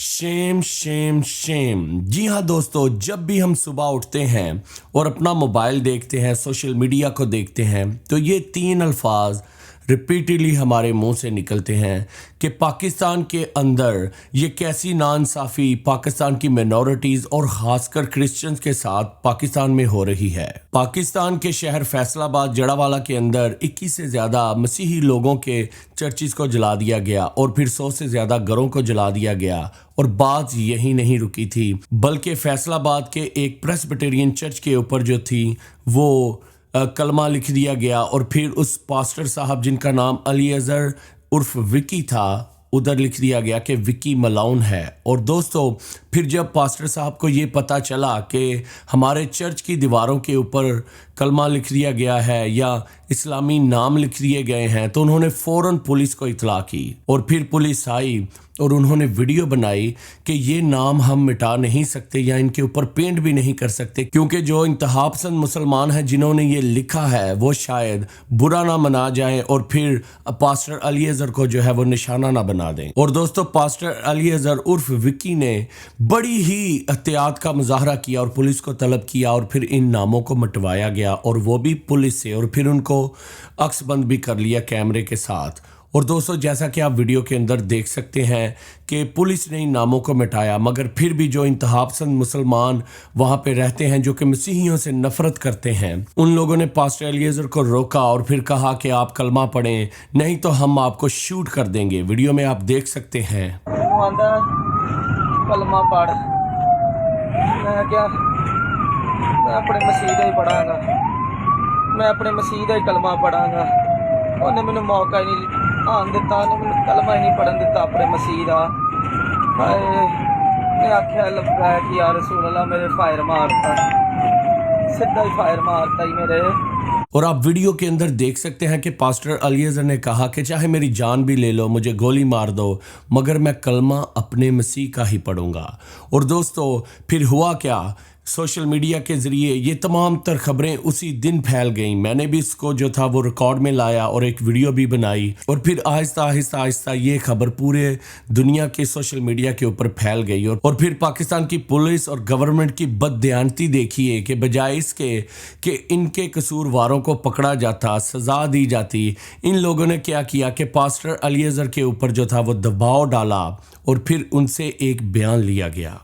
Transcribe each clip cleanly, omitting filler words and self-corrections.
Shem Shem Shem. जी हाँ दोस्तों, जब भी हम सुबह उठते हैं और अपना मोबाइल देखते हैं, सोशल मीडिया को देखते हैं, तो ये तीन अल्फाज रिपीटेडली हमारे मुंह से निकलते हैं कि पाकिस्तान के अंदर ये कैसी नाइंसाफ़ी पाकिस्तान की मिनॉरिटीज़ और ख़ासकर क्रिश्चियंस के साथ पाकिस्तान में हो रही है। पाकिस्तान के शहर फैसलाबाद जड़ावाला के अंदर 21 से ज़्यादा मसीही लोगों के चर्चिज़ को जला दिया गया और फिर 100 से ज़्यादा घरों को जला दिया गया। और बात यही नहीं रुकी थी, बल्कि फैसलाबाद के एक प्रेस्बिटेरियन चर्च के ऊपर जो थी वो कलमा लिख दिया गया और फिर उस पास्टर साहब जिनका नाम अली अजहर उर्फ विकी था, उधर लिख दिया गया कि विकी मलाउन है। और दोस्तों, फिर जब पास्टर साहब को ये पता चला कि हमारे चर्च की दीवारों के ऊपर कलमा लिख दिया गया है या इस्लामी नाम लिख दिए गए हैं, तो उन्होंने फ़ौरन पुलिस को इतला की और फिर पुलिस आई और उन्होंने वीडियो बनाई कि ये नाम हम मिटा नहीं सकते या इनके ऊपर पेंट भी नहीं कर सकते, क्योंकि जो इंतहापसंद मुसलमान हैं जिन्होंने ये लिखा है वो शायद बुरा ना मना जाए और फिर पास्टर अली अजहर को जो है वो निशाना ना बना दें। और दोस्तों, पास्टर अली अजहर उर्फ विक्की ने बड़ी ही एहतियात का मुजाहरा किया और पुलिस को तलब किया और फिर इन नामों को मिटवाया गया, और वो भी पुलिस से, और फिर उनको अक्सबंद भी कर लिया कैमरे के साथ। और दोस्तों, जैसा कि आप वीडियो के अंदर देख सकते हैं कि पुलिस ने इन नामों को मिटाया, मगर फिर भी जो इंतहापसंद मुसलमान वहाँ पे रहते हैं जो कि मसीहियों से नफरत करते हैं, उन लोगों ने पास्टर एलिएज़र को रोका और फिर कहा कि आप कलमा पढ़ें, नहीं तो हम आपको शूट कर देंगे। वीडियो में आप देख सकते हैं। कलमा पढ़। मैं क्या, मैं अपने मसीह का ही पढ़ांगा, मैं अपने मसीह का ही कलमा पढ़ांगा। उन्हें मैंने मौका ही नहीं आन दिता, उन्हें मैंने कलमा ही नहीं पढ़न दिता अपने मसीह का। हाय, मैं आख्या लब्बैक या रसूल अल्लाह, मेरे फायर मारता, सीधा ही फायर मारता ही मेरे। और आप वीडियो के अंदर देख सकते हैं कि पास्टर अली अजहर ने कहा कि चाहे मेरी जान भी ले लो, मुझे गोली मार दो, मगर मैं कलमा अपने मसीह का ही पढ़ूंगा। और दोस्तों, फिर हुआ क्या, सोशल मीडिया के ज़रिए ये तमाम तर खबरें उसी दिन फैल गईं। मैंने भी इसको जो था वो रिकॉर्ड में लाया और एक वीडियो भी बनाई, और फिर आहिस्ता आहिस्ता आहिस्ता ये खबर पूरे दुनिया के सोशल मीडिया के ऊपर फैल गई। और फिर पाकिस्तान की पुलिस और गवर्नमेंट की बददियानती देखिए कि बजाय इसके कि इनके कसूरवारों को पकड़ा जाता, सज़ा दी जाती, इन लोगों ने क्या किया कि पास्टर अली अजहर के ऊपर जो था वो दबाव डाला और फिर उनसे एक बयान लिया गया।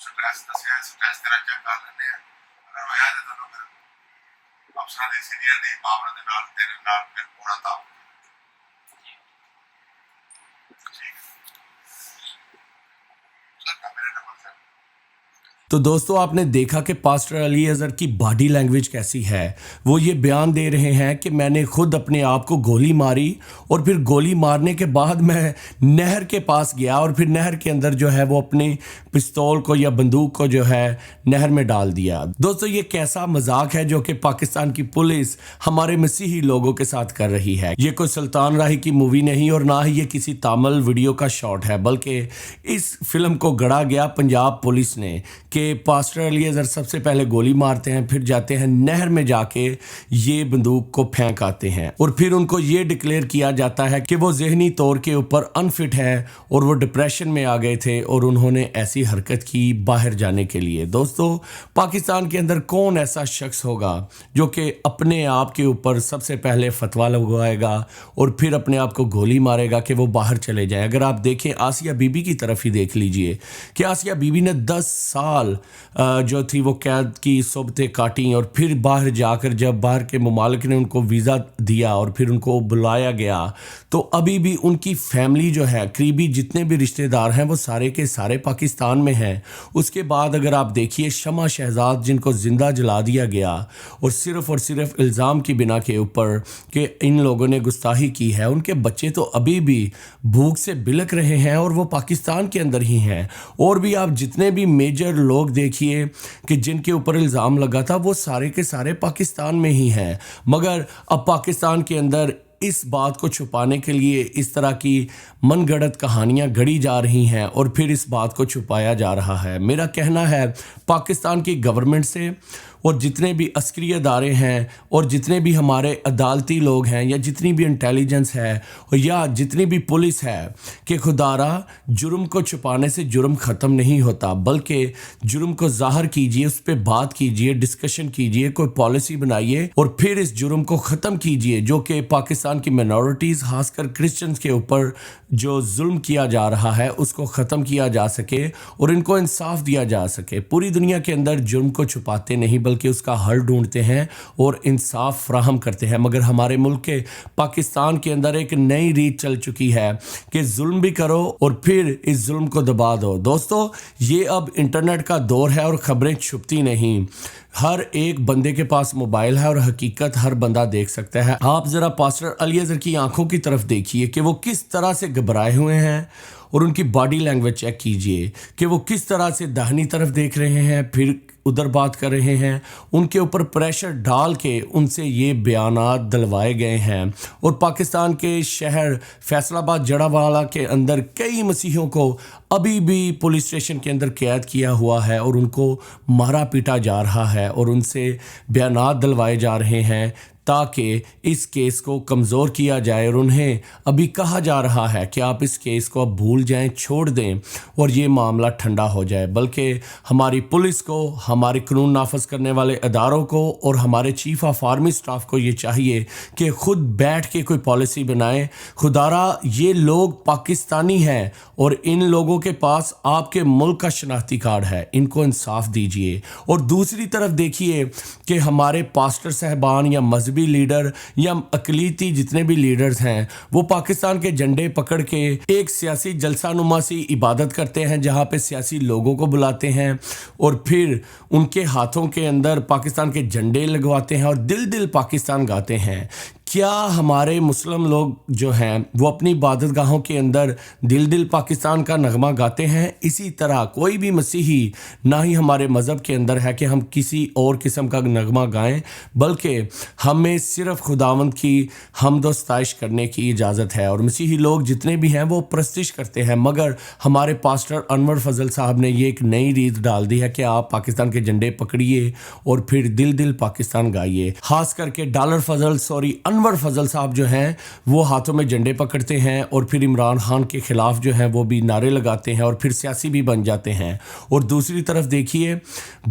ਸਟ੍ਰੈਸ ਦੱਸਿਆ, ਸਟ੍ਰੈਸ ਤੇਰਾ ਚੈੱਕ ਕਰ ਲੈਂਦੇ ਆ, ਅਗਰ ਹੋਇਆ ਤਾਂ ਤੁਹਾਨੂੰ ਫਿਰ ਅਫਸਰਾਂ ਦੇ ਸੀਨੀਅਰ ਦੀ ਮਾਮਲੇ ਦੇ ਨਾਲ ਤੇਰੇ ਨਾਲ ਫਿਰ ਪੂਰਾ ਤਾਬ ਠੀਕ ਸਰ ਮੇਰਾ ਨੰਬਰ ਸਰ। तो दोस्तों आपने देखा कि पास्टर अली अजहर की बॉडी लैंग्वेज कैसी है। वो ये बयान दे रहे हैं कि मैंने खुद अपने आप को गोली मारी और फिर गोली मारने के बाद मैं नहर के पास गया और फिर नहर के अंदर जो है वो अपनी पिस्तौल को या बंदूक को जो है नहर में डाल दिया। दोस्तों ये कैसा मजाक है जो कि पाकिस्तान की पुलिस हमारे मसीही लोगों के साथ कर रही है। ये कोई सुल्तान राही की मूवी नहीं और ना ही ये किसी तामिल वीडियो का शॉट है, बल्कि इस फिल्म को गढ़ा गया पंजाब पुलिस ने कि पास्टर अली अजहर सबसे पहले गोली मारते हैं, फिर जाते हैं नहर में जाके ये बंदूक को फेंक आते हैं और फिर उनको ये डिक्लेयर किया जाता है कि वो जहनी तौर के ऊपर अनफिट है और वो डिप्रेशन में आ गए थे और उन्होंने ऐसी हरकत की बाहर जाने के लिए। दोस्तों पाकिस्तान के अंदर कौन ऐसा शख्स होगा जो कि अपने आप के ऊपर सबसे पहले फतवा लगवाएगा और फिर अपने आप को गोली मारेगा कि वो बाहर चले जाएं। अगर आप देखें आसिया बीबी की तरफ ही देख लीजिए कि आसिया बीबी ने 10 साल जो थी वो कैद की सोबतें काटी और फिर बाहर जाकर जब बाहर के मुमालिक ने उनको वीज़ा दिया और फिर उनको बुलाया गया तो अभी भी उनकी फैमिली जो है करीबी जितने भी रिश्तेदार हैं वो सारे के सारे पाकिस्तान में हैं। उसके बाद अगर आप देखिए शमा शहजाद जिनको ज़िंदा जला दिया गया और सिर्फ इल्ज़ाम की बिना के ऊपर कि इन लोगों ने गुस्ताही की है, उनके बच्चे तो अभी भी भूख से बिलक रहे हैं और वो पाकिस्तान के अंदर ही हैं। और भी आप जितने भी मेजर लोग देखिए कि जिनके ऊपर इल्ज़ाम लगा था वो सारे के सारे पाकिस्तान में ही हैं, मगर अब पाकिस्तान के अंदर इस बात को छुपाने के लिए इस तरह की मनगढ़ंत कहानियां गढ़ी जा रही हैं और फिर इस बात को छुपाया जा रहा है। मेरा कहना है पाकिस्तान की गवर्नमेंट से और जितने भी अस्करी अदारे हैं और जितने भी हमारे अदालती लोग हैं या जितनी भी इंटेलिजेंस है या जितनी भी पुलिस है कि खुदारा जुर्म को छुपाने से जुर्म ख़त्म नहीं होता, बल्कि जुर्म को ज़ाहिर कीजिए, उस पर बात कीजिए, डिस्कशन कीजिए, कोई पॉलिसी बनाइए और फिर इस जुर्म को ख़त्म कीजिए जो कि पाकिस्तान की मिनॉरिटीज़ खासकर क्रिश्चियंस के ऊपर जो जुल्म किया जा रहा है उसको ख़त्म किया जा सके और इनको इंसाफ दिया जा सके। पूरी दुनिया के अंदर जुर्म को छुपाते नहीं बल्कि उसका हल ढूंढते हैं और इंसाफ फराहम करते हैं, मगर हमारे मुल्क के पाकिस्तान के अंदर एक नई रीत चल चुकी है कि जुल्म भी करो और फिर इस जुल्म को दबा दो। दोस्तों ये अब इंटरनेट का दौर है और ख़बरें छुपती नहीं, हर एक बंदे के पास मोबाइल है और हकीकत हर बंदा देख सकता है। आप ज़रा पास्टर अली अजहर की आंखों की तरफ देखिए कि वो किस तरह से घबराए हुए हैं और उनकी बॉडी लैंग्वेज चेक कीजिए कि वो किस तरह से दाहिनी तरफ देख रहे हैं फिर उधर बात कर रहे हैं। उनके ऊपर प्रेशर डाल के उनसे ये बयानात दिलवाए गए हैं और पाकिस्तान के शहर फैसलाबाद जड़ावाला के अंदर कई मसीहों को अभी भी पुलिस स्टेशन के अंदर कैद किया हुआ है और उनको मारा पीटा जा रहा है और उनसे बयानात दिलवाए जा रहे हैं ताकि इस केस को कमज़ोर किया जाए और उन्हें अभी कहा जा रहा है कि आप इस केस को अब भूल जाएं, छोड़ दें और ये मामला ठंडा हो जाए। बल्कि हमारी पुलिस को, हमारे कानून नाफज करने वाले अदारों को और हमारे चीफ ऑफ आर्मी स्टाफ को ये चाहिए कि ख़ुद बैठ के कोई पॉलिसी बनाएं। खुदारा ये लोग पाकिस्तानी हैं और इन लोगों के पास आपके मुल्क का शनाख्ती कार्ड है, इनको इंसाफ दीजिए। और दूसरी तरफ देखिए कि हमारे पास्टर साहबान या मजहबी लीडर या अकलीती जितने भी लीडर्स हैं वो पाकिस्तान के झंडे पकड़ के एक सियासी जलसानुमा सी इबादत करते हैं जहाँ पे सियासी लोगों को बुलाते हैं और फिर उनके हाथों के अंदर पाकिस्तान के झंडे लगवाते हैं और दिल दिल पाकिस्तान गाते हैं। क्या हमारे मुस्लिम लोग जो हैं वो अपनी इबादत गाहों के अंदर दिल दिल पाकिस्तान का नगमा गाते हैं? इसी तरह कोई भी मसीही ना ही हमारे मज़हब के अंदर है कि हम किसी और किस्म का नगमा गाएं, बल्कि हमें सिर्फ खुदावंद की हम्द व सताइश करने की इजाज़त है। और मसीही लोग जितने भी हैं वो प्रस्तिश करते हैं, मगर हमारे पास्टर अनवर फजल साहब ने ये एक नई रीत डाल दी है कि आप पाकिस्तान के झंडे पकड़िए और फिर दिल दिल पाकिस्तान गाइए। खास करके अनवर انور فضل صاحب جو ہیں وہ ہاتھوں میں جھنڈے پکڑتے ہیں اور پھر عمران خان کے خلاف جو ہیں وہ بھی نعرے لگاتے ہیں اور پھر سیاسی بھی بن جاتے ہیں. اور دوسری طرف دیکھیے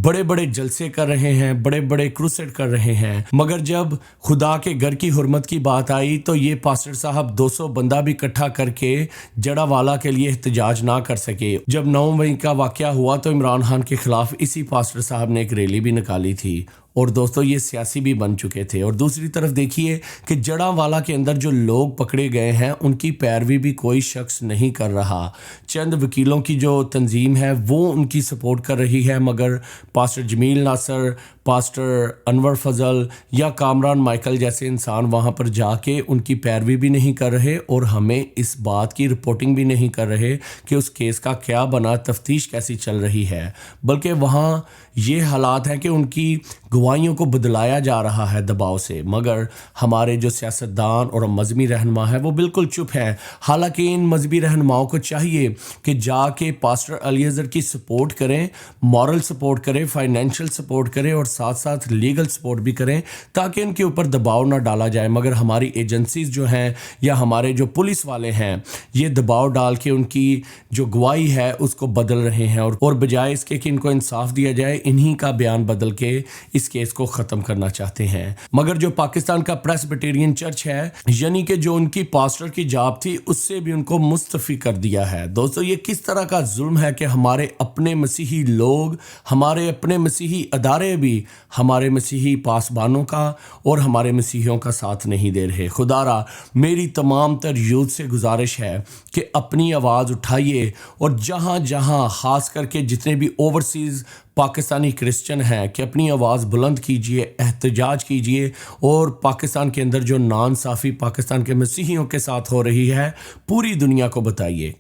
بڑے بڑے جلسے کر رہے ہیں, بڑے بڑے کروسیڈ کر رہے ہیں, مگر جب خدا کے گھر کی حرمت کی بات آئی تو یہ پاسٹر صاحب 200 بندہ بھی اکٹھا کر کے جڑا والا کے لیے احتجاج نہ کر سکے. جب 9 مئی کا واقعہ ہوا تو عمران خان کے خلاف اسی پاسٹر صاحب نے ایک ریلی بھی نکالی تھی اور دوستو یہ سیاسی بھی بن چکے تھے. اور دوسری طرف دیکھیے کہ جڑا والا کے اندر جو لوگ پکڑے گئے ہیں ان کی پیروی بھی کوئی شخص نہیں کر رہا. چند وکیلوں کی جو تنظیم ہے وہ ان کی سپورٹ کر رہی ہے, مگر پاسٹر جمیل ناصر, پاسٹر انور فضل یا کامران مائیکل جیسے انسان وہاں پر جا کے ان کی پیروی بھی نہیں کر رہے اور ہمیں اس بات کی رپورٹنگ بھی نہیں کر رہے کہ اس کیس کا کیا بنا, تفتیش کیسی چل رہی ہے. بلکہ وہاں یہ حالات ہیں کہ ان کی گواہیوں کو بدلایا جا رہا ہے دباؤ سے, مگر ہمارے جو سیاستدان اور مذہبی رہنما ہیں وہ بالکل چپ ہیں. حالانکہ ان مذہبی رہنماؤں کو چاہیے کہ جا کے پاسٹر الیعزر کی سپورٹ کریں, مورل سپورٹ کریں, فائنینشیل سپورٹ کریں اور ساتھ ساتھ لیگل سپورٹ بھی کریں تاکہ ان کے اوپر دباؤ نہ ڈالا جائے. مگر ہماری ایجنسیز جو ہیں یا ہمارے جو پولیس والے ہیں یہ دباؤ ڈال کے ان کی جو گواہی ہے اس کو بدل رہے ہیں اور بجائے اس کے کہ ان کو انصاف دیا جائے انہی کا بیان بدل کے اس کیس کو ختم کرنا چاہتے ہیں. مگر جو پاکستان کا پریسبیٹیرین چرچ ہے یعنی کہ جو ان کی پاسٹر کی جاب تھی اس سے بھی ان کو مستعفی کر دیا ہے. دوستو یہ کس طرح کا ظلم ہے کہ ہمارے اپنے مسیحی لوگ, ہمارے اپنے مسیحی ادارے بھی ہمارے مسیحی پاسبانوں کا اور ہمارے مسیحیوں کا ساتھ نہیں دے رہے. خدا را میری تمام تر یوتھ سے گزارش ہے کہ اپنی آواز اٹھائیے اور جہاں جہاں خاص کر کے جتنے بھی اوورسیز پاکستانی کرسچن ہیں کہ اپنی آواز بلند کیجئے, احتجاج کیجئے اور پاکستان کے اندر جو ناانصافی پاکستان کے مسیحیوں کے ساتھ ہو رہی ہے پوری دنیا کو بتائیے.